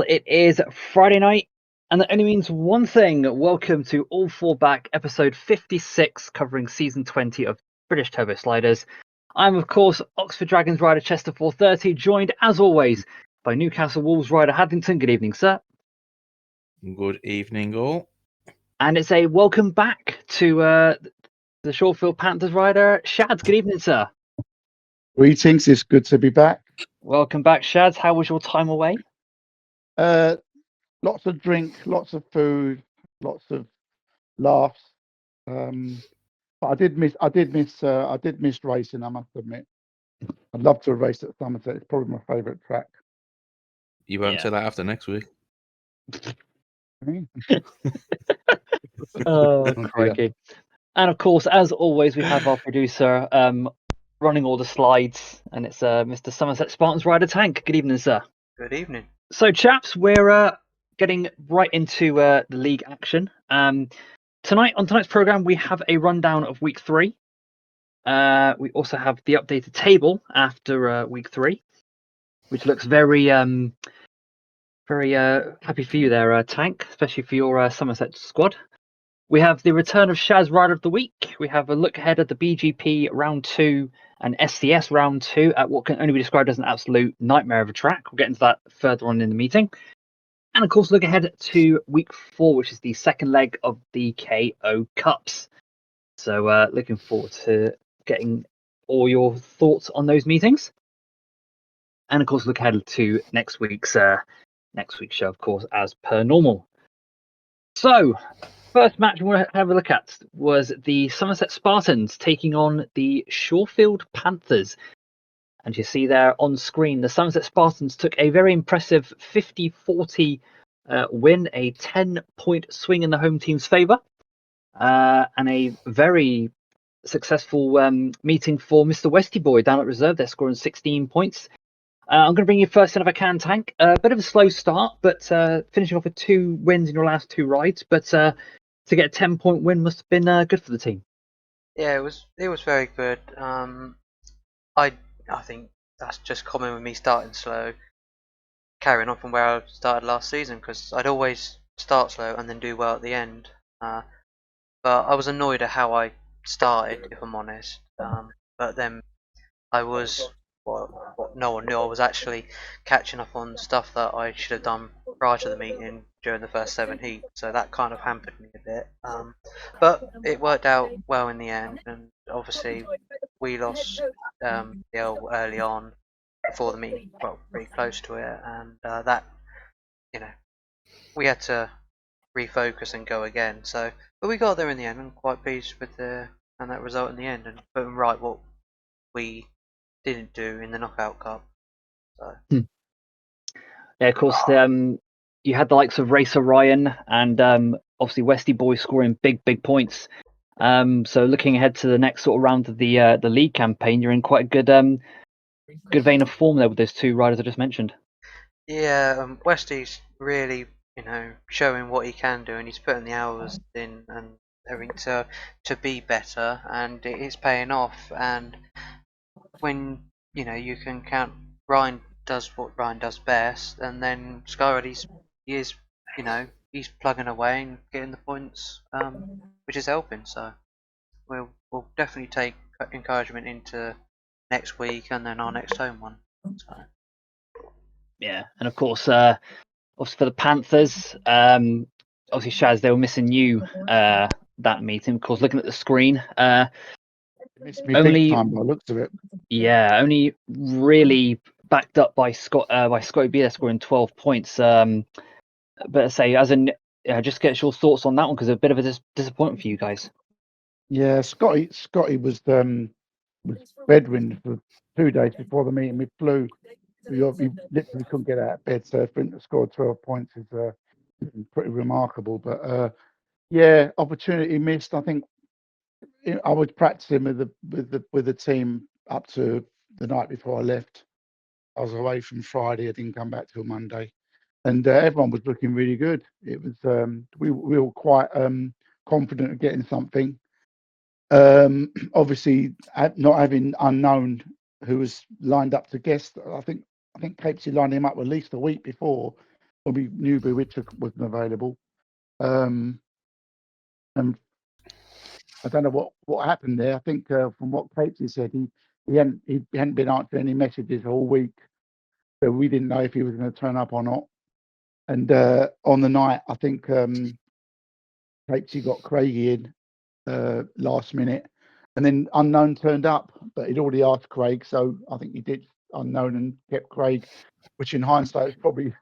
Well, it is Friday night, and that only means one thing. Welcome to All Four Back, episode 56, covering season 20 of British Turbo Sliders. I'm, of course, Oxford Dragons rider Chester 430, joined, as always, by Newcastle Wolves rider Haddington. Good evening, sir. Good evening, all. And it's a welcome back to the Shawfield Panthers rider Shads. Good evening, sir. Greetings, it's good to be back. Welcome back, Shads. How was your time away? Lots of drink, lots of food, lots of laughs. But I did miss racing, I must admit. I'd love to race at Somerset. It's probably my favourite track. You won't say that after next week. Oh, crikey. And of course, as always, we have our producer running all the slides, and it's Mr. Somerset Spartans rider Tank. Good evening, sir. Good evening. So, chaps, we're getting right into the league action. Tonight's program, we have a rundown of week 3. We also have the updated table after week 3, which looks very happy for you there, Tank, especially for your Somerset squad. We have the return of Shaz Rider of the Week. We have a look ahead at the BGP Round 2 and SCS Round 2 at what can only be described as an absolute nightmare of a track. We'll get into that further on in the meeting. And of course, look ahead to week 4, which is the second leg of the KO Cups. So looking forward to getting all your thoughts on those meetings. And of course, look ahead to next week's show, of course, as per normal. So, first match we want to have a look at was the Somerset Spartans taking on the Shawfield Panthers. And you see there on screen, the Somerset Spartans took a very impressive 50-40 win, a 10-point swing in the home team's favour, and a very successful meeting for Mr. Westy Boy down at reserve. They're scoring 16 points. I'm going to bring you first in if I can, Tank. A bit of a slow start, but finishing off with 2 wins in your last 2 rides. But to get a 10-point win must have been good for the team. Yeah, it was very good. I think that's just common with me starting slow, carrying on from where I started last season, because I'd always start slow and then do well at the end. But I was annoyed at how I started, if I'm honest. But then I was what no one knew. I was actually catching up on stuff that I should have done prior to the meeting during the first 7 heats, so that kind of hampered me a bit. But it worked out well in the end, and obviously we lost the L early on before the meeting, well, pretty close to it, and that, we had to refocus and go again. So, but we got there in the end. I'm quite pleased with that result in the end, and putting right what we didn't do in the knockout cup. So. Yeah, of course. You had the likes of Racer Ryan and obviously Westy Boy scoring big points. So looking ahead to the next sort of round of the league campaign, you're in quite a good vein of form there with those 2 riders I just mentioned. Yeah, Westy's really showing what he can do, and he's putting the hours in and everything to be better, and it is paying off. And when you can count, Ryan does what Ryan does best, and then Skyrod he's plugging away and getting the points, which is helping. So we'll definitely take encouragement into next week and then our next home one. So. Yeah, and of course, obviously for the Panthers, obviously Shaz, they were missing you that meeting. Of course, looking at the screen, missed me big time by the looks of it. Yeah, only really backed up by Scotty B scoring 12 points. But I say, just get your thoughts on that one, because a bit of a disappointment for you guys. Yeah, Scotty was bedridden for 2 days before the meeting. We flew. He literally couldn't get out of bed. So for him to score 12 points is pretty remarkable. But yeah, opportunity missed. I think I was practicing with the team up to the night before I left. I was away from Friday. I didn't come back till Monday, and everyone was looking really good. It was we were quite confident of getting something. Obviously, not having Unknown, who was lined up to guest. I think Capesy lined him up at least a week before, Bobby Newby, which wasn't available. And I don't know what happened there. I think from what Casey said, he hadn't been answering any messages all week, so we didn't know if he was going to turn up or not. And on the night, I think Casey got Craigie in last minute, and then Unknown turned up, but he'd already asked Craig, so I think he did Unknown and kept Craig, which in hindsight is probably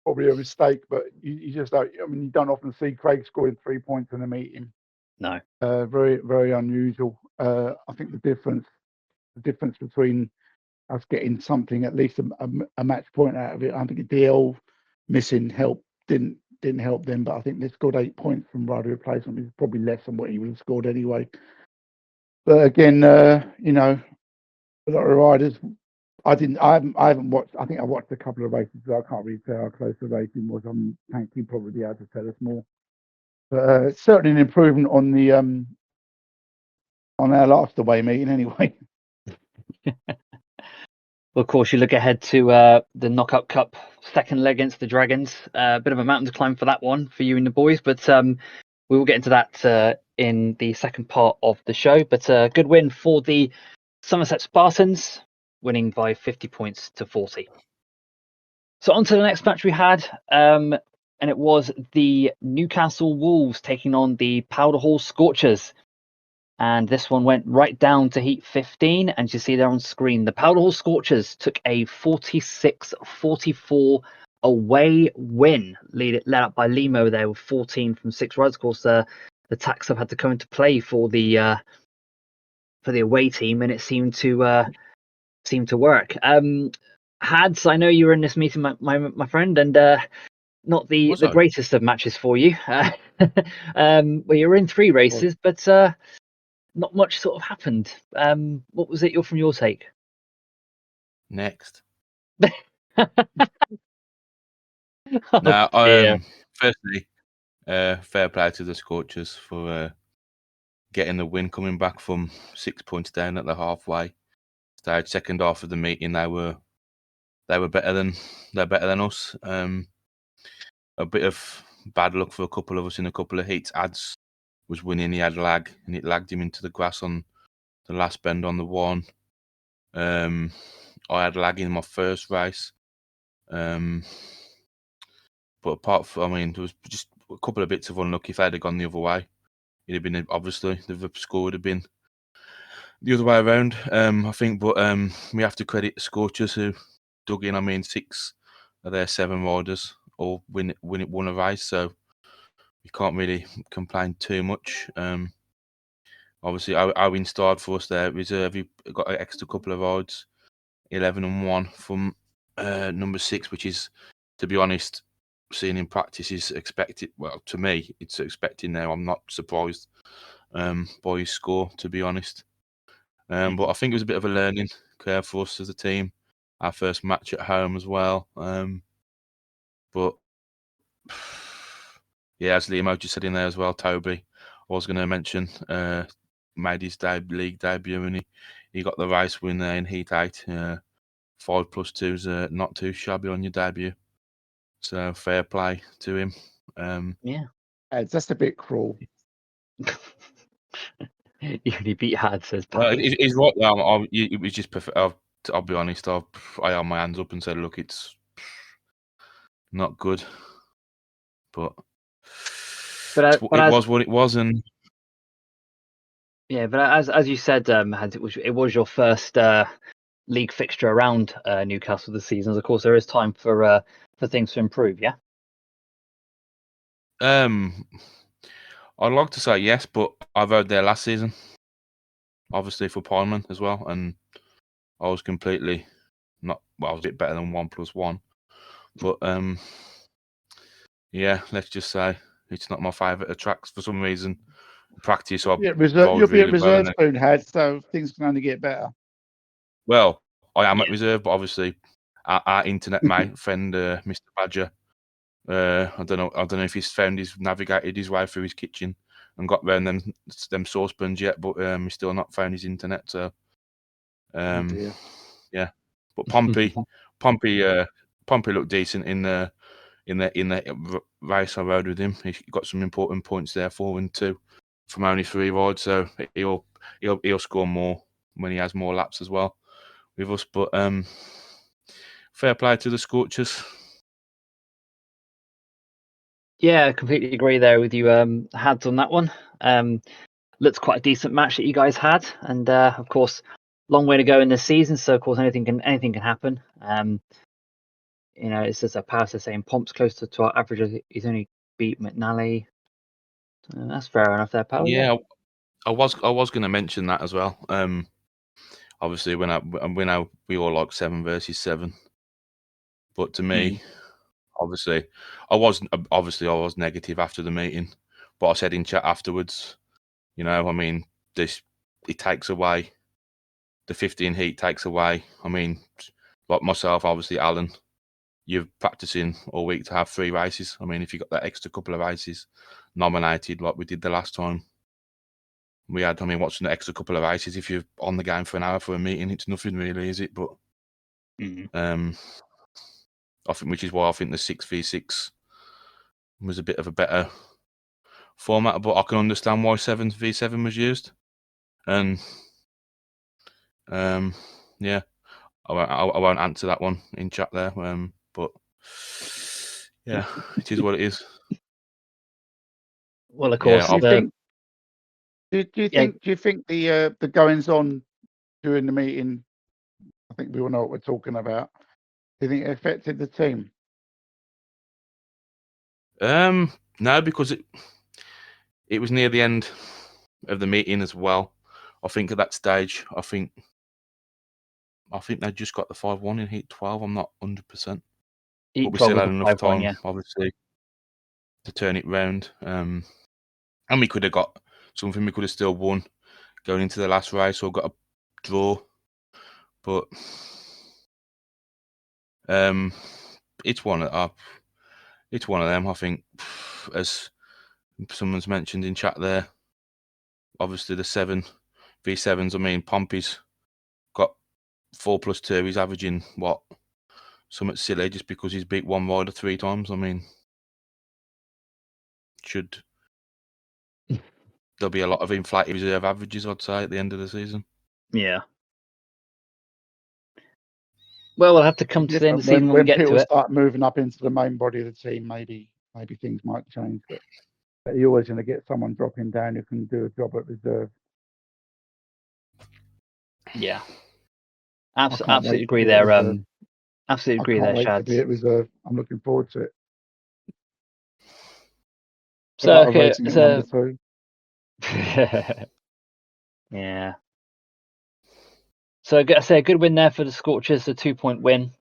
a mistake. But you just don't. I mean, you don't often see Craig scoring 3 points in a meeting. No. Very, very unusual. I think the difference between us getting something, at least a match point out of it, I think DL missing help didn't help them, but I think they scored 8 points from rider replacement, which is probably less than what he would have scored anyway. But again, a lot of riders. I haven't watched. I think I watched a couple of races, so I can't really tell how close the racing was. I'm thinking probably able to tell us more. But certainly an improvement on the on our last away meeting, anyway. Well, of course, you look ahead to the Knockout Cup second leg against the Dragons. A bit of a mountain to climb for that one for you and the boys, but we will get into that in the second part of the show. But a good win for the Somerset Spartans, winning by 50 points to 40. So on to the next match we had, and it was the Newcastle Wolves taking on the Powder Hall Scorchers. And this one went right down to heat 15. And you see there on screen, the Powder Hall Scorchers took a 46-44 away win, led up by Limo there with 14 from 6 rides. Of course, the tax have had to come into play for the away team, and it seemed to work. Hads, I know you were in this meeting, my friend, and not the greatest of matches for you. Well, you were in 3 races, but not much sort of happened. What was it from your take? Next. Now, firstly, fair play to the Scorchers for getting the win, coming back from 6 points down at the halfway stage. Second half of the meeting, they're better than us. A bit of bad luck for a couple of us in a couple of heats. Ads was winning, he had lag, and it lagged him into the grass on the last bend on the one. I had lag in my first race. But apart from, there was just a couple of bits of unlucky. If they'd have gone the other way, it'd have been, obviously, the score would have been the other way around, I think. But we have to credit the Scorchers who dug in. 6 of their 7 riders all won a race, so you can't really complain too much. Obviously, Owen started for us there. Reserve, he got an extra couple of rides, 11 and 1 from number 6, which is, to be honest, seeing in practice is expected. Well, to me, it's expected now. I'm not surprised by his score, to be honest. But I think it was a bit of a learning curve for us as a team. Our first match at home as well. But yeah, as Liam just said in there as well, Toby, I was going to mention, made his league debut, and he got the race win there in Heat 8. 5+2 is not too shabby on your debut. So fair play to him. Yeah. It's just a bit cruel. You only beat Had, says Paddy. He's right. It was just perfect. I'll be honest. I held my hands up and said, "Look, it's not good." But it was what it was, and yeah. But as you said, Had, it was your first league fixture around Newcastle this season. Of course, there is time for things to improve. Yeah. I'd like to say yes, but I rode there last season, obviously for Parliament as well, and I was completely not. Well, I was a bit better than 1+1, but yeah, let's just say it's not my favourite of tracks for some reason. Practice, you'll be at reserve soon, Had, so things can only get better. Well, I am at reserve, but obviously our internet mate friend, Mr. Badger. I don't know if he's navigated his way through his kitchen and got round them saucepans yet, but he's still not found his internet. So, yeah. But Pompey looked decent in in the race I rode with him. He got some important points there, 4 and 2 from only 3 rides. So he'll score more when he has more laps as well with us. But fair play to the Scorchers. Yeah, I completely agree there with you, Hads, on that one. Looks quite a decent match that you guys had, and of course, long way to go in this season. So of course, anything can happen. It's just a power saying Pomp's closer to our average. He's only beat McNally. That's fair enough there, pal. Yeah, I was going to mention that as well. Obviously, when we all like 7 versus 7, but to me, obviously, I was negative after the meeting, but I said in chat afterwards, I mean, it takes away the 15 heat takes away. I mean, like myself, obviously, Alan, you're practicing all week to have 3 races. I mean, if you got that extra couple of races nominated, like we did the last time we had, I mean, what's an extra couple of races if you're on the game for an hour for a meeting? It's nothing really, is it? But I think, which is why I think the 6v6 was a bit of a better format. But I can understand why 7v7 was used, and yeah, I won't answer that one in chat there. But yeah, it is what it is. Well, of course. Do you think the goings on during the meeting? I think we all know what we're talking about. Do you think it affected the team? No, because it was near the end of the meeting as well. I think at that stage, I think they just got the 5-1 in Heat 12. I'm not 100%. But we still had enough time, obviously, to turn it round. And we could have got something. We could have still won going into the last race or got a draw. But it's one of them. I think, as someone's mentioned in chat there, obviously the 7v7s. I mean, Pompey's got 4+2. He's averaging something silly just because he's beat one rider 3 times. I mean, there'll be a lot of inflated reserve averages, I'd say, at the end of the season. Yeah. Well, we'll have to come to the end of the season when we get to it. When people start moving up into the main body of the team, maybe things might change. But you're always going to get someone dropping down who can do a job at reserve. Yeah. Absolutely agree there. Absolutely agree there, Shad. To be at reserve. I'm looking forward to it. So, number 2. Yeah. So I say a good win there for the Scorchers, a 2-point win.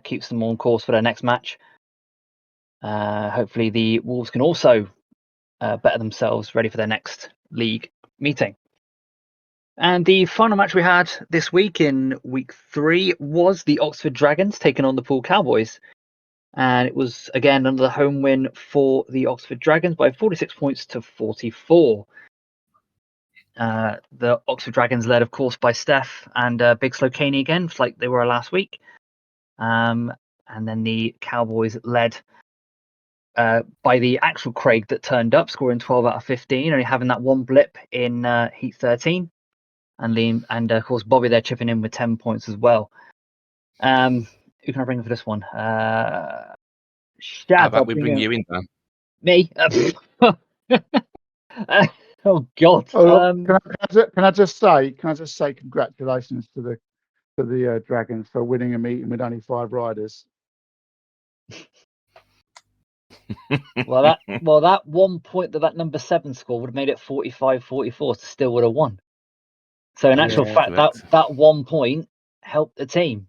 Keeps them on course for their next match. Hopefully the Wolves can also better themselves, ready for their next league meeting. And the final match we had this week in week 3 was the Oxford Dragons taking on the Poole Cowboys. And it was, again, another home win for the Oxford Dragons by 46 points to 44. The Oxford Dragons led, of course, by Steph and Big Slocani again, like they were last week. And then the Cowboys led by the actual Craig that turned up, scoring 12 out of 15, only having that one blip in Heat 13. And of course, Bobby there chipping in with 10 points as well. Who can I bring in for this one? How about we bring you in, Dan? Me? Oh God! Can I just say congratulations to the Dragons for winning a meeting with only 5 riders. Well, that 1 point that number 7 score would have made it 45-44, so still would have won. So in actual fact, that 1 point helped the team,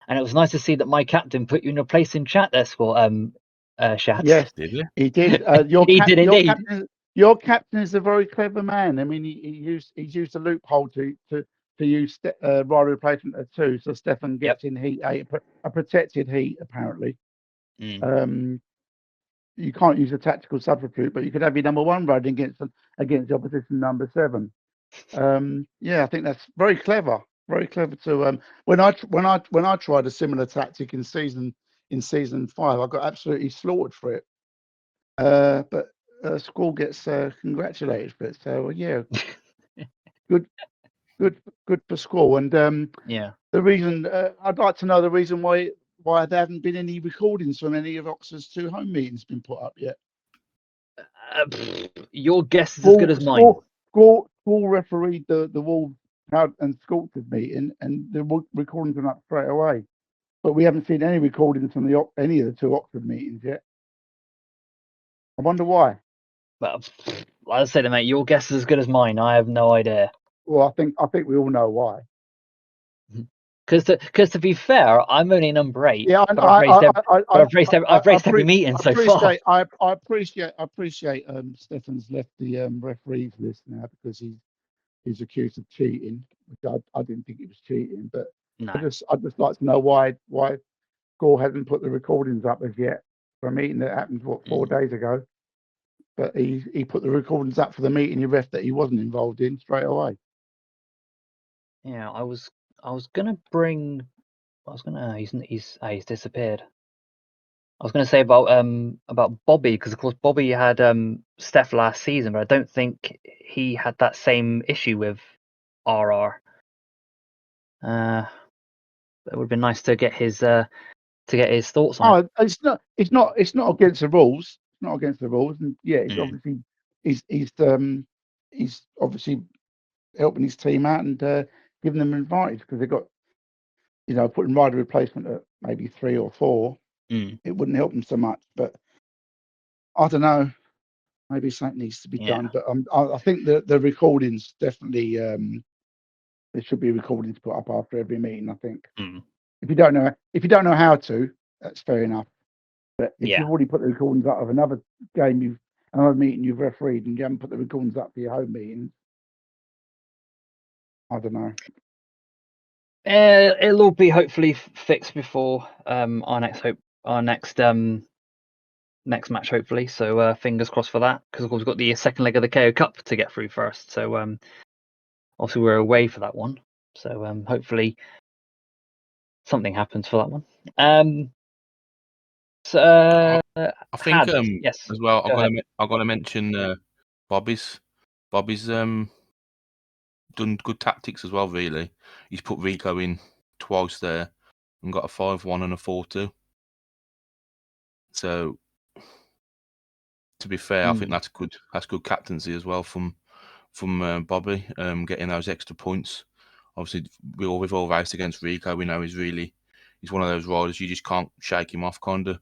and it was nice to see that my captain put you in a place in chat there, Shats. Yes, did you? He did. He did indeed. Your captain is a very clever man. I mean, he's used a loophole to use rider replacement at 2, so Stefan gets in Heat 8, a protected heat apparently. You can't use a tactical substitute, but you could have your number 1 rider against the opposition number 7. Yeah, I think that's very clever. Very clever to when I tried a similar tactic in season in season 5. I got absolutely slaughtered for it. But Squall gets congratulated for it. So yeah, good for Squall. And Yeah. the reason I'd like to know the reason why there haven't been any recordings from any of Oxford's 2 home meetings been put up yet. Your guess is as good as mine. Squall refereed the Wolves and Scorchers meeting, and the recordings went up straight away. But we haven't seen any recordings from any of the 2 Oxford meetings yet. I wonder why. But like I said, mate, your guess is as good as mine. I have no idea. Well, I think we all know why. Because to be fair, I'm only number 8. Yeah, but I've raced every meeting so far. I appreciate Stefan's left the referees list now because he's accused of cheating, which I didn't think he was cheating, but No. I'd just like to know why Gore hasn't put the recordings up as yet for a meeting that happened 4 days ago. But he put the recordings up for the meeting he ref that he wasn't involved in straight away. Yeah, I was gonna bring. He's disappeared. I was gonna say about Bobby, because of course Bobby had Steph last season, but I don't think he had that same issue with RR. It would have been nice to get his thoughts on it. It's not against the rules. It's not against the rules, and yeah, it's obviously he's obviously helping his team out and giving them advantage because they've got, putting rider replacement at maybe 3 or 4. It wouldn't help them so much, but I don't know. Maybe something needs to be done. But I think the recordings definitely there should be recordings put up after every meeting. I think if you don't know how to, that's fair enough. But if you've already put the recordings up of another meeting you've refereed and you haven't put the recordings up for your home meeting, I don't know. It'll all be hopefully fixed before our next match, hopefully. So fingers crossed for that, because of course we've got the second leg of the KO Cup to get through first. So obviously we're away for that one. So hopefully something happens for that one. I think yes, as well. I've got to mention Bobby's done good tactics as well. Really, he's put Rico in twice there and got a 5-1 and a 4-2. So to be fair, I think that's good. That's good captaincy as well from Bobby, getting those extra points. Obviously, we've all raced against Rico. We know he's one of those riders you just can't shake him off, kind of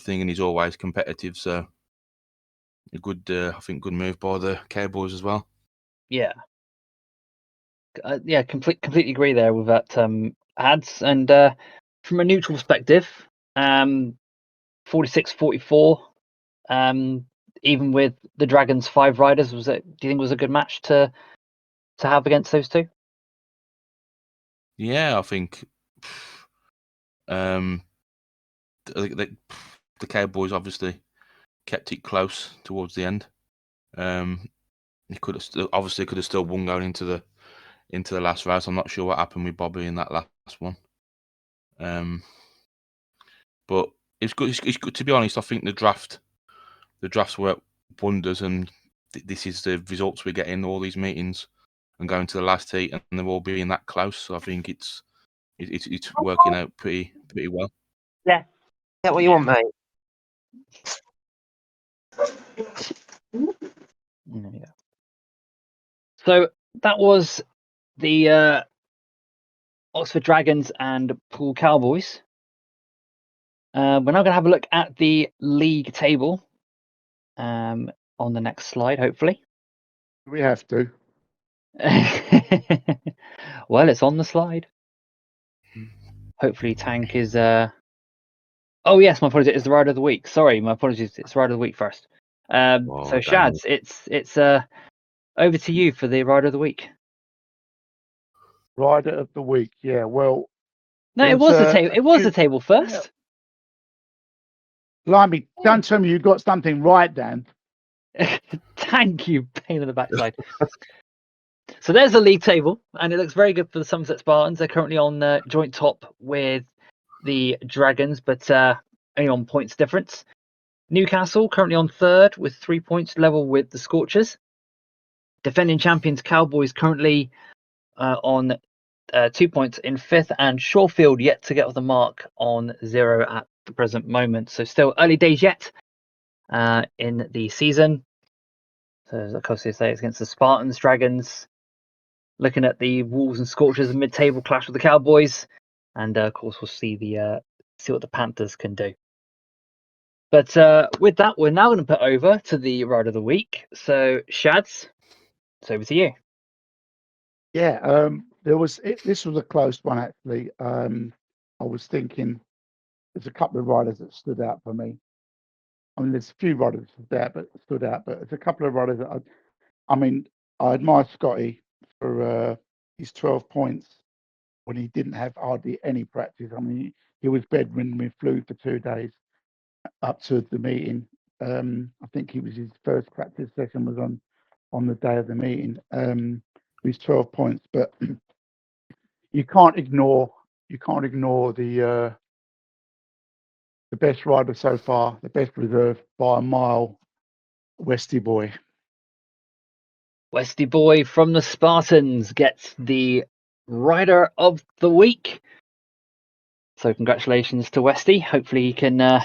thing, and he's always competitive. So a good, I think, good move by the Cowboys as well. Yeah. Completely agree there with that, ads. And from a neutral perspective, 46-44. Even with the Dragons 5 riders, do you think it was a good match to have against those 2? Yeah, I think the Cowboys obviously kept it close towards the end. He could have still won going into the last race. I'm not sure what happened with Bobby in that last one. But it's good. It's good, to be honest. I think the drafts work wonders, and this is the results we're getting all these meetings and going to the last heat, and they're all being that close. So I think it's working out pretty well. Yeah, is that what you want, mate? Yeah. So that was the Oxford Dragons and Poole Cowboys. We're now going to have a look at the league table on the next slide, hopefully. We have to. Well, it's on the slide. Hopefully Tank is... Oh, yes, my apologies. It's the Rider of the Week. Sorry, my apologies. It's Rider of the Week first. So, Shads, it's over to you for the Rider of the Week. Rider of the Week, yeah. Well, no, it was the table. It was the table first. Blimey, don't tell me you got something right, Dan. Thank you, pain in the backside. So there's the league table, and it looks very good for the Somerset Spartans. They're currently on joint top with the Dragons, but only on points difference. Newcastle currently on third with 3 points, level with the Scorchers. Defending champions Cowboys currently on 2 points in fifth, and Shawfield yet to get off the mark on 0 at the present moment. So still early days yet in the season. So of course they say it's against the Spartans, Dragons. Looking at the Wolves and Scorchers mid-table clash with the Cowboys, and of course we'll see what the Panthers can do. But with that, we're now going to put over to the Rider of the Week. So Shads, it's over to you. Yeah, this was a close one actually. I was thinking there's a couple of riders that stood out for me. I mean, there's a few riders that stood out, but there's a couple of riders that I admire Scotty for his 12 points when he didn't have hardly any practice. I mean, he was bedridden. We flew for 2 days up to the meeting. I think his first practice session was on the day of the meeting. His 12 points, but you can't ignore the best rider so far, the best reserve by a mile, Westy Boy. Westy Boy from the Spartans gets the Rider of the Week. So congratulations to Westy. Hopefully he can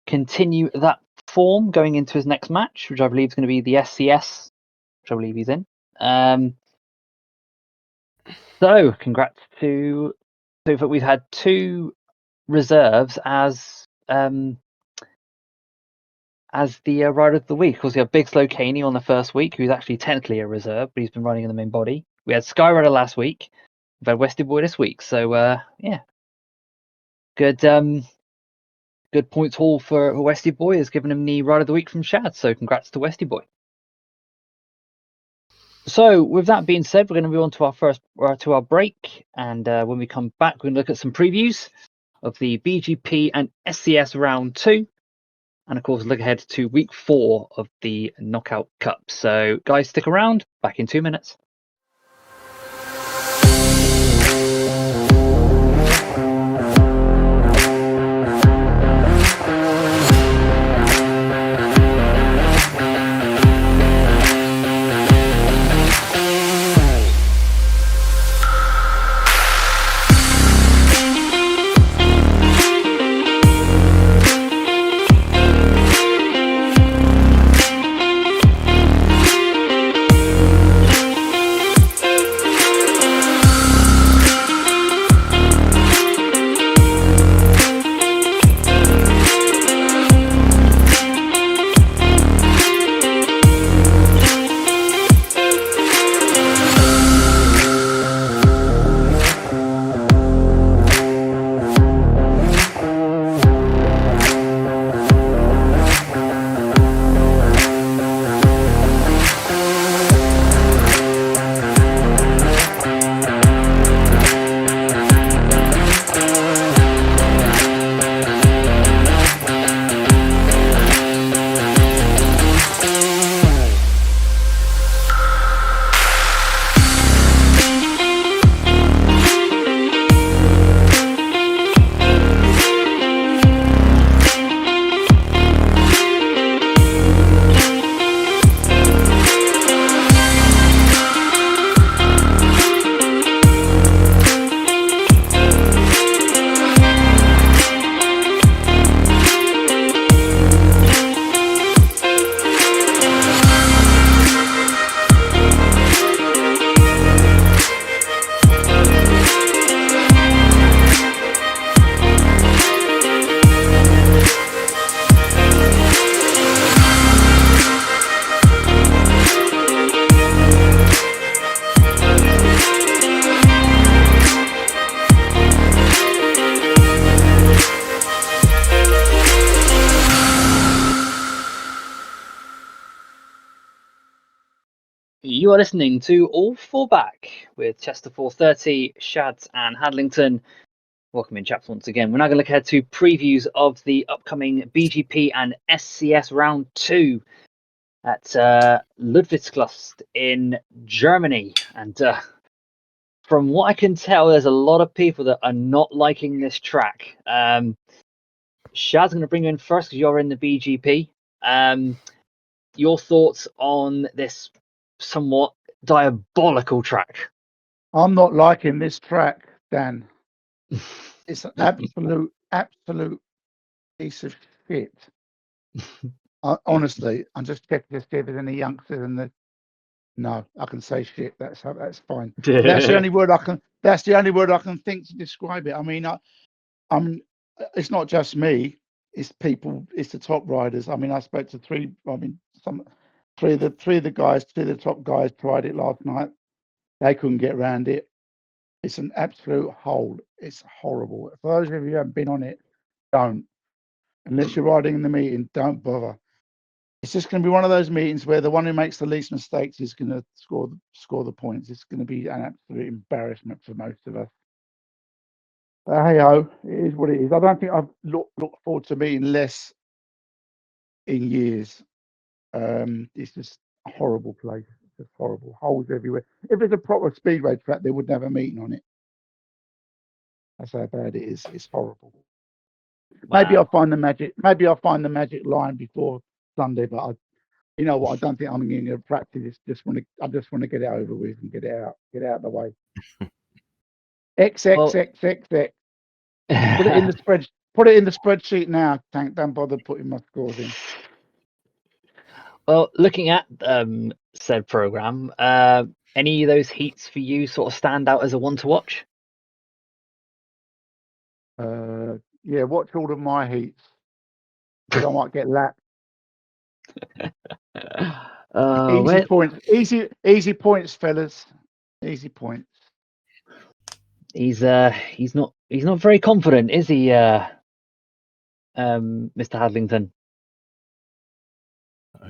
continue that form going into his next match, which I believe is going to be the SCS, which I believe he's in. So congrats to... So we've had 2 reserves as the Rider of the Week. Of course, we have Big Slow Caney on the first week, who's actually technically a reserve, but he's been running in the main body. We had Skyrider last week. We've had Westy Boy this week. So, yeah. Good points haul for Westy Boy. Has given him the Rider of the Week from Shad. So, congrats to Westy Boy. So, with that being said, we're going to move on to our break. And when we come back, we're going to look at some previews of the BGP and SCS Round 2. And of course, look ahead to week 4 of the Knockout Cup. So, guys, stick around. Back in 2 minutes. You are listening to All 4 Back with Chester 430, Shads and Hadlington. Welcome in, chaps, once again. We're now going to look ahead to previews of the upcoming BGP and SCS Round 2 at Ludwigslust in Germany. And from what I can tell, there's a lot of people that are not liking this track. Shaz, I'm going to bring you in first because you're in the BGP. Your thoughts on this somewhat diabolical track? I'm not liking this track, Dan. It's an absolute piece of shit. Honestly, I'm just checking to see if there's any youngsters in the. No, I can say shit. That's fine. But that's the only word I can. That's the only word I can think to describe it. I mean, it's not just me. It's people. It's the top riders. I mean, I spoke to three of the top guys tried it last night. They couldn't get around it. It's an absolute hole. It's horrible. For those of you who haven't been on it, don't. Unless you're riding in the meeting, don't bother. It's just going to be one of those meetings where the one who makes the least mistakes is going to score the points. It's going to be an absolute embarrassment for most of us. But hey ho, it is what it is. I don't think I've looked forward to meeting less in years. It's just a horrible place. It's just horrible. Holes everywhere. If it's a proper speedway track, they wouldn't have a meeting on it. That's how bad it is. It's horrible. Wow. Maybe I'll find the magic. Maybe I'll find the magic line before Sunday. But you know what? I don't think I'm going to practice. I just want to get it over with and get it out of the way. XXXXX. Put it in the spread. Put it in the spreadsheet now. Don't bother putting my scores in. Well, looking at said program, any of those heats for you sort of stand out as a one to watch? Yeah, watch all of my heats. Because I might get lapped. Easy points. Easy points, fellas. Easy points. He's not very confident, is he, Mr. Hadlington?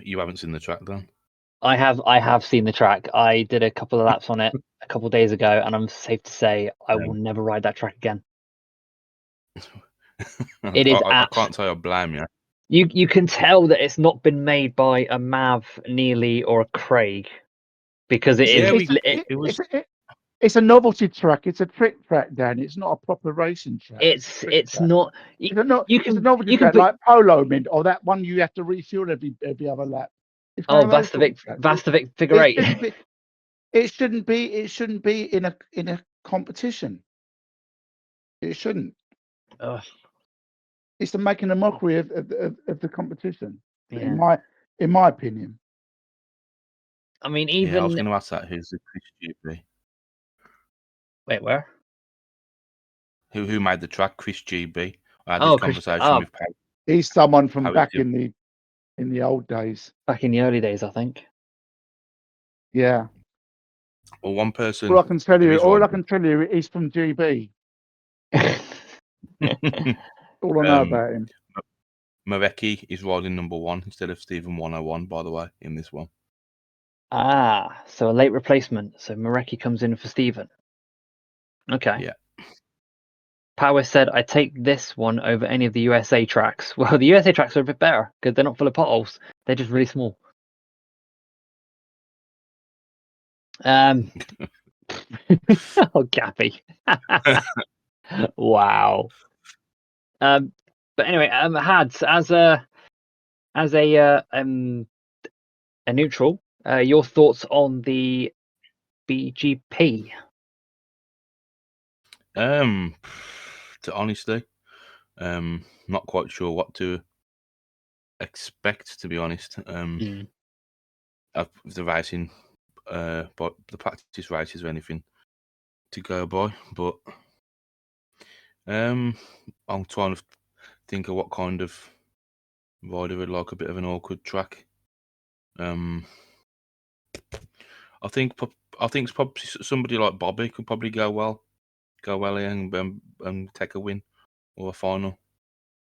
You haven't seen the track, then? I have seen the track. I did a couple of laps on it a couple of days ago, and I'm safe to say I will never ride that track again. It is. I can't say I blame you. You can tell that it's not been made by a Mav, Neely, or a Craig, because it's a novelty track. It's a trick track, Dan. It's not a proper racing track. It's track. not. It's a novelty track like Polo Mint or that one you have to refuel every other lap. Vastavik figure eight. It shouldn't be in a competition. It shouldn't. It's making a mockery of the competition. Yeah. In my opinion. I mean, even I was going to ask that. Who's the Chris GB? Wait, where? Who made the track? Chris GB. I had this conversation with Pat. He's someone from back in the old days. Back in the early days, I think. Yeah. Well, one person. All I can tell you, he's from GB. All I know about him. Marecki is riding number 1 instead of Stephen 101, by the way, in this one. So a late replacement. So Marecki comes in for Stephen. Okay. Yeah. Power said, I take this one over any of the USA tracks. Well, the USA tracks are a bit better because they're not full of potholes. They're just really small. Oh, Gappy. Wow. But anyway, Hads, as a neutral, your thoughts on the BGP? Honestly, not quite sure what to expect, to be honest. Of the racing, but the practice races or anything to go by. But I'm trying to think of what kind of rider would like a bit of an awkward track. I think it's probably somebody like Bobby could probably go well here and take a win or a final.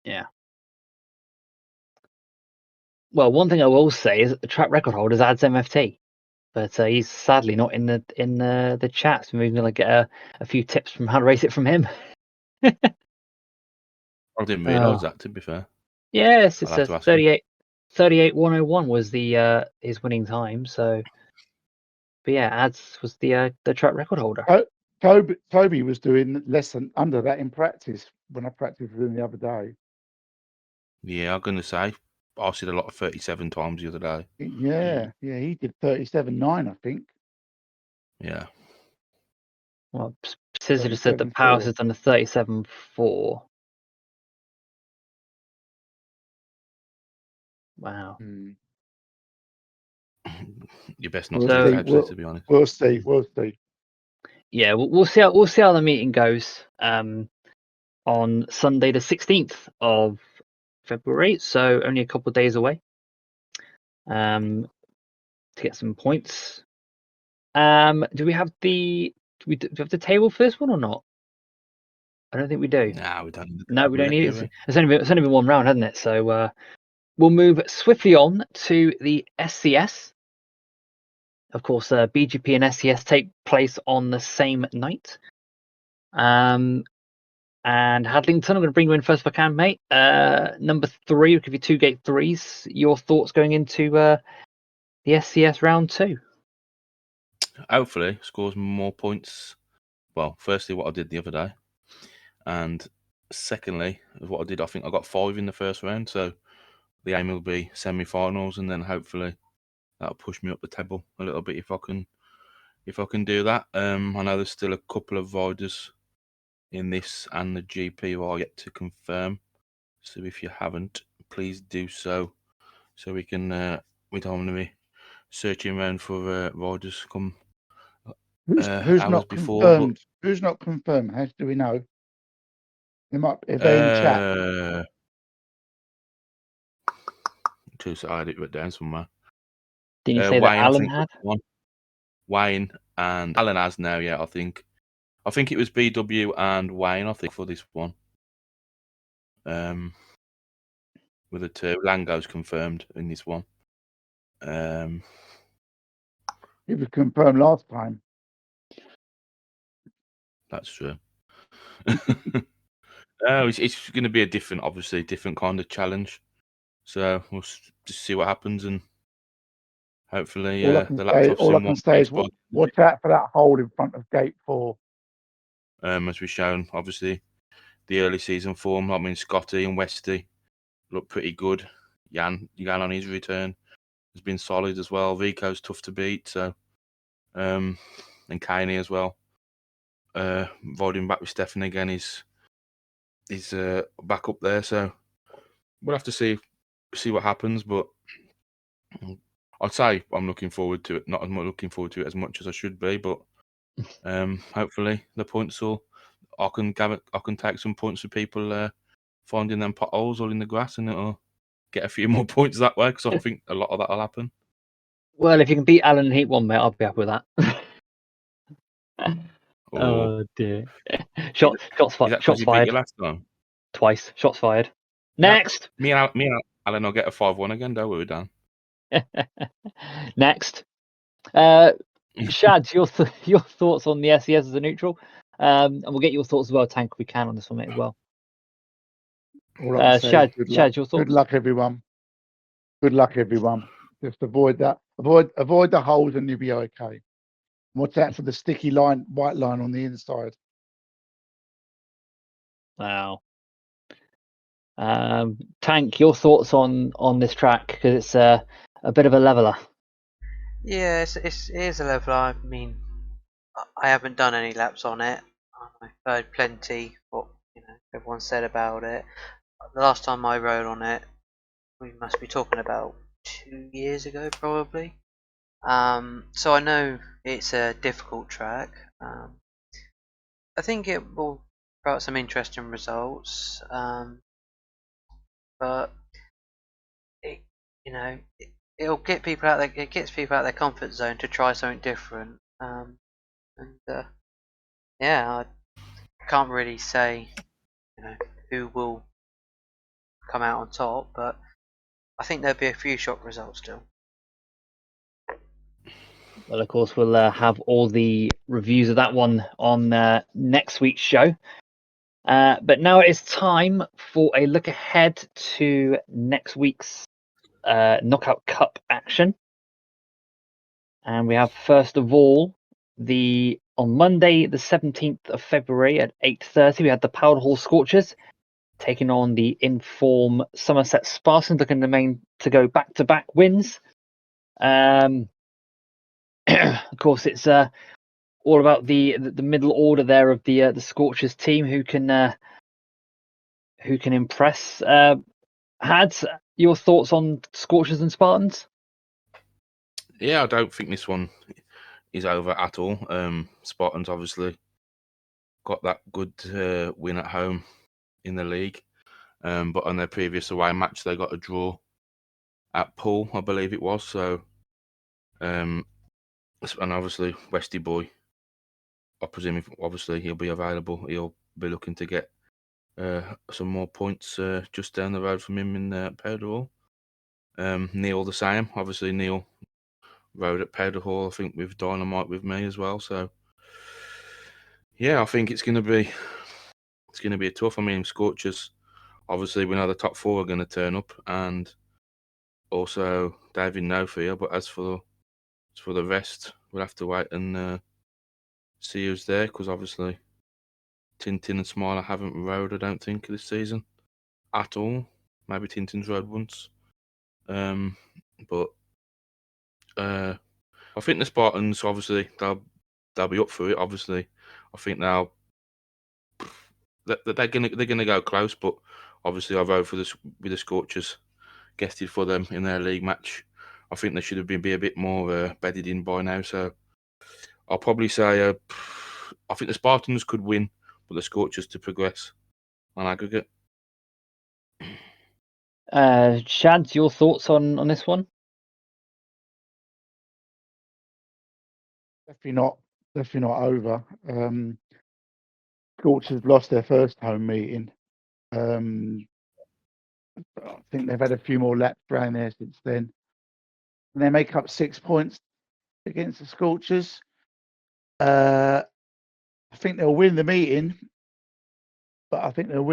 Yeah. Well, one thing I will say is that the track record holder is Ads MFT, but he's sadly not in the chat. So maybe we're gonna get a few tips from how to race it from him. I didn't realise that, to be fair. Yes, it's a 38.101 was the his winning time. So, but yeah, Ads was the track record holder. Toby was doing less than under that in practice when I practiced with him the other day. Yeah, I'm going to say I said a lot of 37 times the other day. Yeah, he did 37.9, I think. Yeah. Well, Scissor just said that Powers has done a 37.4. Wow. You best not We'll do see. that, to be honest. We'll see. We'll see. Yeah, we'll see how the meeting goes. On Sunday the 16th of February, so only a couple of days away. To get some points. Do we have the table for this one or not? I don't think we do. Nah, we don't. No, we don't need it. Do we? It's only been one round, hasn't it? So we'll move swiftly on to the SCS. Of course, BGP and SCS take place on the same night. And Hadlington, I'm going to bring you in first if I can, mate. Number 3, we'll give you 2 gate 3s. Your thoughts going into the SCS round 2? Hopefully, scores more points. Well, firstly, what I did the other day, and secondly, what I did. I think I got 5 in the first round, so the aim will be semi-finals, and then hopefully that'll push me up the table a little bit if I can do that. I know there's still a couple of riders in this and the GP who I'll yet to confirm. So if you haven't, please do so we can we don't want to be searching around for riders come Who's hours not before. confirmed? Who's not confirmed? How do we know? They might. Are they in chat? I had it written down somewhere. Didn't you say that Alan had? Wayne and Alan has now. Yeah, I think it was BW and Wayne. I think for this one. With the 2 Lango's confirmed in this one. It was confirmed last time. That's true. It's going to be a different kind of challenge. So we'll just see what happens, and hopefully All I can say is watch out for that hole in front of gate 4. As we've shown, obviously, the early season form. I mean, Scotty and Westy look pretty good. Jan on his return has been solid as well. Vico's tough to beat, so and Kaney as well. Riding back with Stefan again is back up there, so we'll have to see what happens. But I'd say I'm looking forward to it. Not as much looking forward to it as much as I should be, but hopefully the points will. I can take some points for people finding them potholes all in the grass, and it'll get a few more points that way, because I think a lot of that will happen. Well, if you can beat Alan in Heat 1, mate, I'll be happy with that. Oh dear! Shots fired. Shots fired. Beat you last time? Twice. Shots fired. Next. Me and Alan will get a 5-1 again. Don't worry, Dan. Next. Shads, your thoughts on the SES as a neutral, and we'll get your thoughts as well, Tank, if we can on this one, mate, as well. Shad, your thoughts? Good luck, everyone. Good luck, everyone. Just avoid that. Avoid the holes, and you'll be okay. Watch out for the sticky white line on the inside. Wow. Tank, your thoughts on this track, because it's a bit of a leveler. Yeah, it is a leveler. I mean, I haven't done any laps on it. I've heard plenty what everyone said about it. The last time I rode on it, we must be talking about 2 years ago, probably. So I know it's a difficult track. I think it will throw out some interesting results. But it'll get people out there. It gets people out of their comfort zone to try something different. I can't really say who will come out on top, but I think there'll be a few shock results still. Well, of course, we'll have all the reviews of that one on next week's show. But now it is time for a look ahead to next week's Knockout Cup action. And we have, first of all, the On Monday, the 17th of February at 8:30, we had the Powderhall Scorchers taking on the in-form Somerset Spartans, looking to go back-to-back wins. Of course, it's all about the middle order there of the Scorchers team who can impress. Hads, your thoughts on Scorchers and Spartans? Yeah, I don't think this one is over at all. Spartans obviously got that good win at home in the league, but on their previous away match they got a draw at Poole, I believe it was. So, and obviously Westy boy, I presume obviously he'll be available. He'll be looking to get some more points just down the road from him in Powderhall. Neil the same. Obviously Neil rode at Powderhall, I think, with Dynamite with me as well. So yeah, I think it's going to be a tough. I mean, Scorchers, obviously we know the top four are going to turn up, and also David No Fear. But as for the rest, we'll have to wait and see who's there, because obviously Tintin and Smiler haven't rode, I don't think, this season at all. Maybe Tintin's rode once. But I think the Spartans, obviously, they'll be up for it. Obviously, I think they're gonna go close. But obviously, I vote with the Scorchers, guested for them in their league match. I think they should have been a bit more bedded in by now. So I'll probably say I think the Spartans could win, but the Scorchers to progress on aggregate. Shads, your thoughts on this one? Definitely not over. Scorchers lost their first home meeting. I think they've had a few more laps around there since then. And they make up 6 points against the Scorchers. I think they'll win the meeting, but I don't think they'll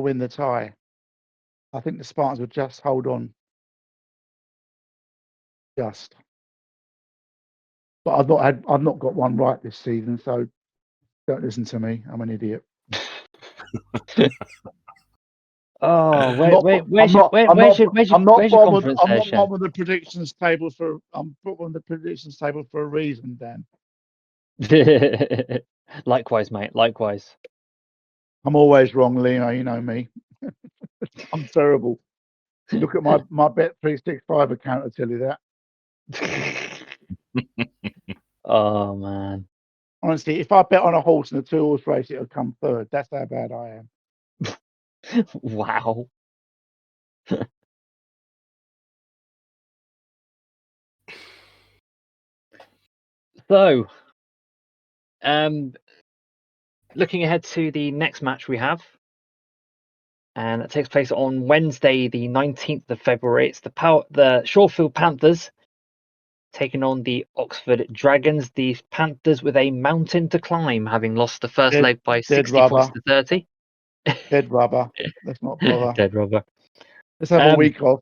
win the tie. I think the Spartans will just hold on. But I've not got one right this season, so don't listen to me. I'm an idiot. Oh, where's I'm your confidence I'm there, not Shan? on the predictions table for. I'm put on the predictions table for a reason, Dan. Likewise, mate. Likewise. I'm always wrong, Lino. You know me. I'm terrible. Look at my Bet365 account. I'll tell you that. Oh man. Honestly, if I bet on a horse in a 2-horse race, it'll come third. That's how bad I am. Wow. So, looking ahead to the next match we have, and it takes place on Wednesday, the 19th of February. It's the Shawfield Panthers taking on the Oxford Dragons. The Panthers with a mountain to climb, having lost the first leg by 60 points to 30. Dead rubber. Let's not bother. Dead rubber. Let's have a week off.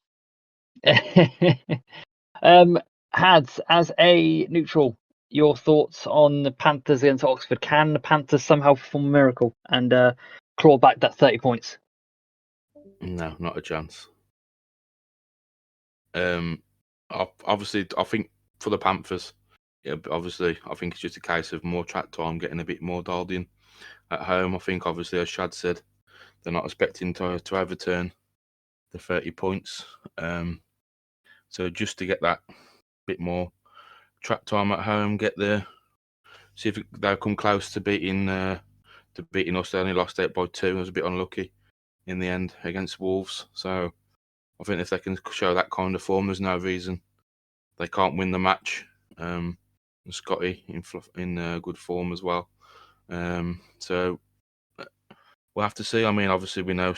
Hads, as a neutral, your thoughts on the Panthers against Oxford? Can the Panthers somehow perform a miracle and claw back that 30 points? No, not a chance. Obviously, I think for the Panthers, obviously, I think it's just a case of more track time, getting a bit more dialed in at home. I think, obviously, as Shad said, they're not expecting to overturn the 30 points. So just to get that bit more track time at home, get there, see if they'll come close to beating us. They only lost 8 by 2. It was a bit unlucky in the end against Wolves. So I think if they can show that kind of form, there's no reason they can't win the match. Scotty in good form as well. So we'll have to see. I mean, obviously we know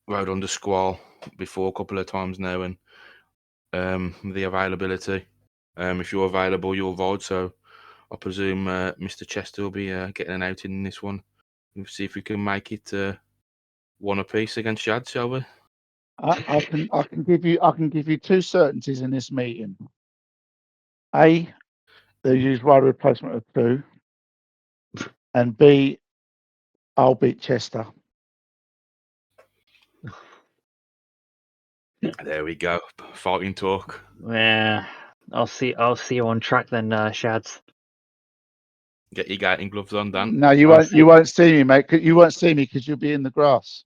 rode under squall before a couple of times now, and the availability. If you're available, you'll ride. So I presume Mr. Chester will be getting an outing in this one. We'll see if we can make it one apiece against Shad, shall we? I can give you 2 certainties in this meeting. A, They'll use rider replacement of 2. And B, I'll beat Chester. There we go. Fighting talk. Yeah, I'll see you on track then, Shads. Get your gating gloves on, Dan. No, you I'll won't. see- You won't see me, mate. You won't see me because you'll be in the grass.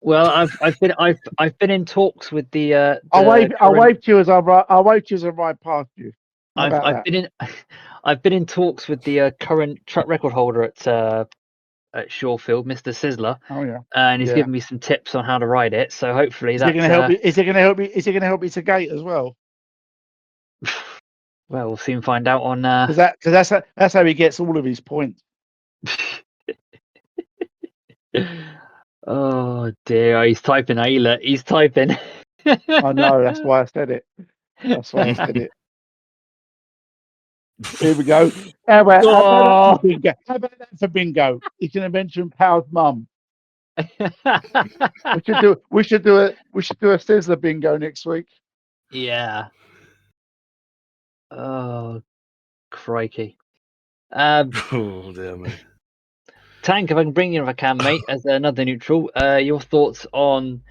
Well, I've been in talks with the. I'll wave. I'll current- wave to you as I ride. I'll wave to you as I ride past you. How about I've that? been in I've been in talks with the current track record holder at Shawfield, Mr. Sizzler, Oh yeah. and he's Yeah. given me some tips on how to ride it. So hopefully Is it that's going to help me? Is it going to help me? Is it going to help me to gate as well? well, we'll soon find out on. Because that's how he gets all of his points. Oh dear, he's typing. Ayla, he's typing. I know. That's why I said it. That's why I said it. Here we go. How about that for bingo? How about that for bingo? He's going to mention Powell's mum. We should do. We should do a Sizzler bingo next week. Yeah. Oh, crikey. Oh, dear me. Tank, if I can bring you if I can, mate, as another neutral. Your thoughts on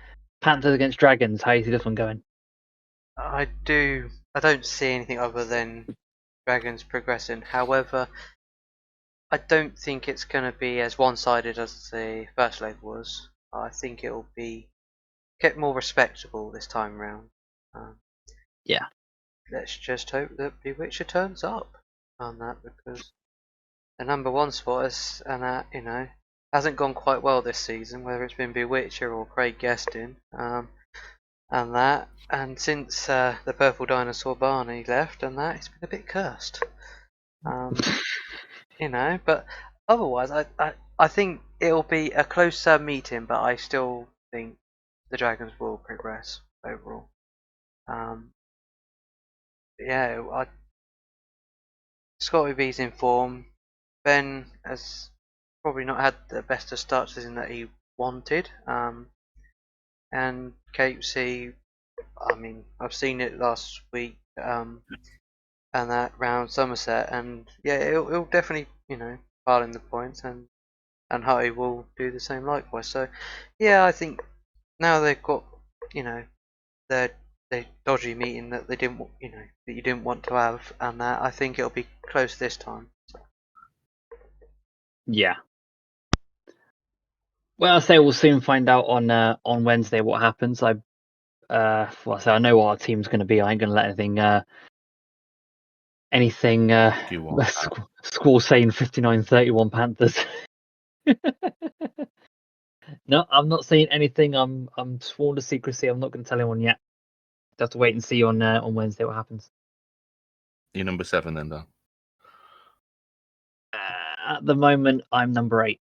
Panthers against Dragons? How you see this one going? I don't see anything other than Dragons progressing. However, I don't think it's going to be as one-sided as the first leg was. I think it'll be get more respectable this time round. Yeah. Let's just hope that Bewitcher turns up on that, because the number 1 spot is, and that hasn't gone quite well this season, whether it's been Bewitcher or Craig Guestin, and since the Purple Dinosaur Barney left, and that it's been a bit cursed. But otherwise, I think it'll be a closer meeting, but I still think the Dragons will progress overall. Scotty B's in form. Ben has probably not had the best of starts season that he wanted. And Cape C, I mean, I've seen it last week, and that round Somerset, and yeah, it'll definitely, pile in the points, and Hardy will do the same likewise. So, yeah, I think now they've got, their dodgy meeting that they didn't, that you didn't want to have, and that I think it'll be close this time. So. Yeah. Well, I say we'll soon find out on Wednesday what happens. I know what our team's going to be. I ain't going to let anything score saying 59-31 Panthers. No, I'm not saying anything. I'm sworn to secrecy. I'm not going to tell anyone yet. Have to wait and see on Wednesday what happens. You're number 7 then, Dan? At the moment, I'm number 8.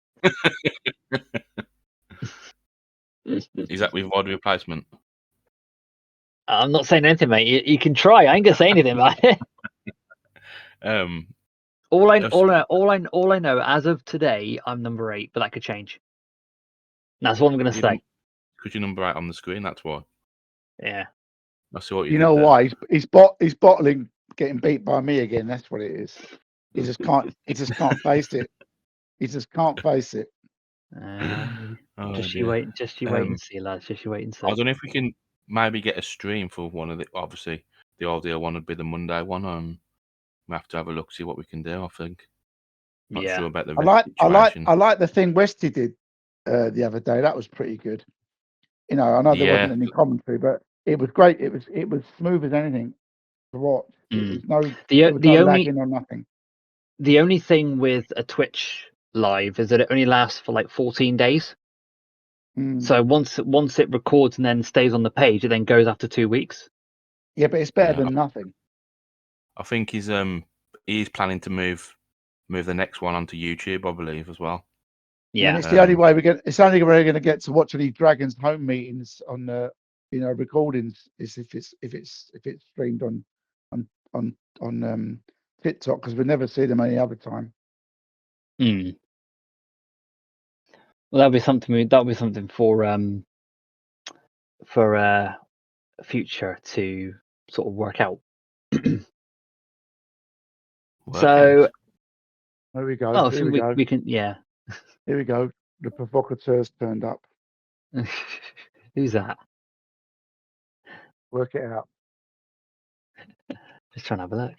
Is that with wide replacement? I'm not saying anything, mate. You can try. I ain't gonna say anything about it. All I know as of today, I'm number 8, but that could change. That's what I'm gonna say. Because you're number 8 on the screen, that's why. Yeah. I saw what you know there. why? He's bottling getting beat by me again. That's what it is. He just can't face it. He just can't face it. Just you wait and see, lads. Just you wait and see. I don't know if we can maybe get a stream for one of the. Obviously, the ideal one would be the Monday one. We have to have a look, see what we can do. I think. Not sure about the. I like the thing Westy did the other day. That was pretty good. I know there wasn't any commentary, but it was great. It was smooth as anything to watch. There's no lagging or nothing. The only thing with a Twitch live is that it only lasts for like 14 days. So once it records and then stays on the page, it then goes after 2 weeks. Yeah, but it's better than nothing. I think he's planning to move the next one onto YouTube, I believe, as well. Yeah, and it's the only way it's the only way we're going to get to watch these Dragons home meetings on recordings is if it's streamed on TikTok, because we never see them any other time. Well, that'll be something for future to sort of work out. So, There we go. oh, Here so we go. we can, yeah. Here we go. The provocateurs turned up. Who's that? Work it out. Just trying to have a look.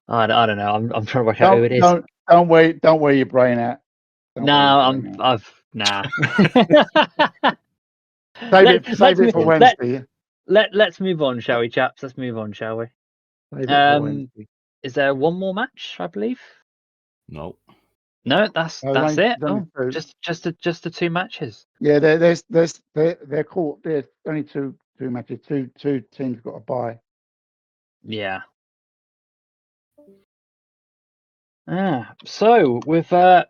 I don't know. I'm trying to work out who it is. Don't wear your brain out. Nah. Save it for Wednesday. Let's move on, shall we, chaps? Let's move on, shall we? Save it for Wednesday. Is there one more match? I believe. No. No, that's only- it. there's only Oh, two. just the two matches. Yeah, they're caught. There's only two matches. Two teams got a bye. Yeah. So with that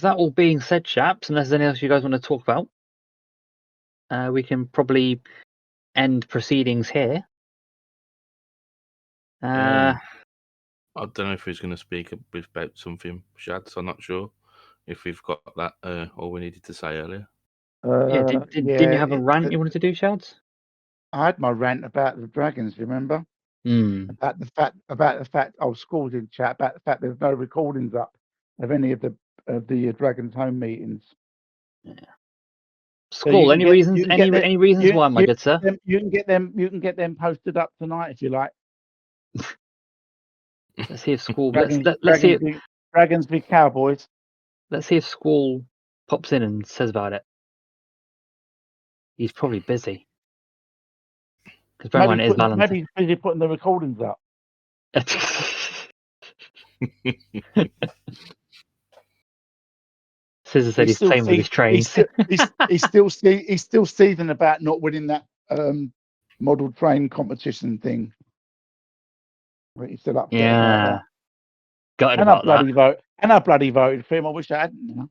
all being said, chaps, unless there's anything else you guys want to talk about, we can probably end proceedings here. I don't know if he's going to speak about something, Shad. So I'm not sure if we've got that all we needed to say earlier. Didn't you have a rant you wanted to do, Shads? I had my rant about the Dragons. Remember? About the fact I was schooled in chat about the fact there's no recordings up of any of the Dragons home meetings. Yeah. So School. Any reasons why, my good sir? You can get them posted up tonight if you like. Let's see if School. Let's see if Dragons be Cowboys. Let's see if School pops in and says about it. He's probably busy. Because maybe he's busy putting the recordings up. Scissor said he's playing with his trains. He's still seething about not winning that model train competition thing. He's still upset about that. Gutted about that. And I bloody voted for him. I wish I hadn't.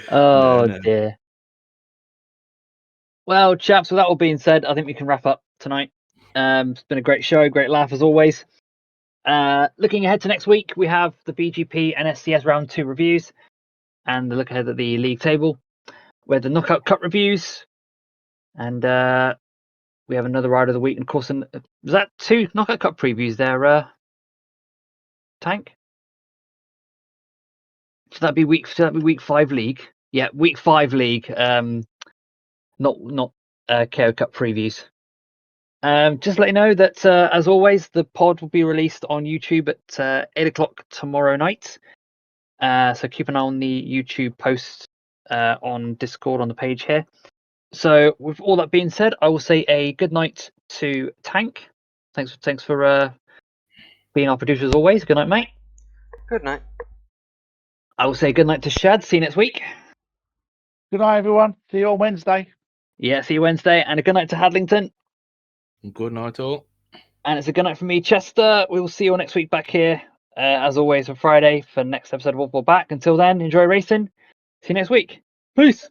Oh dear. Well, chaps, with that all being said, I think we can wrap up tonight. It's been a great show, great laugh as always. Looking ahead to next week, we have the BGP and SCS round 2 reviews, and the look ahead at the league table, with the Knockout Cup reviews, and we have another Rider of the Week. And of course, was that 2 Knockout Cup previews there, Tank? Should that be week 5 league? Yeah, week 5 league. Not KO Cup previews. Just let you know that as always, the pod will be released on YouTube at 8 o'clock tomorrow night. So keep an eye on the YouTube post on Discord on the page here. So with all that being said, I will say a good night to Tank. Thanks for being our producer as always. Good night, mate. Good night. I will say good night to Shad. See you next week. Good night, everyone. See you on Wednesday. Yeah, see you Wednesday. And a good night to Hadlington. Good night, all. And it's a good night from me, Chester. We will see you all next week back here, as always, on Friday for the next episode of Football Back. Until then, enjoy racing. See you next week. Peace.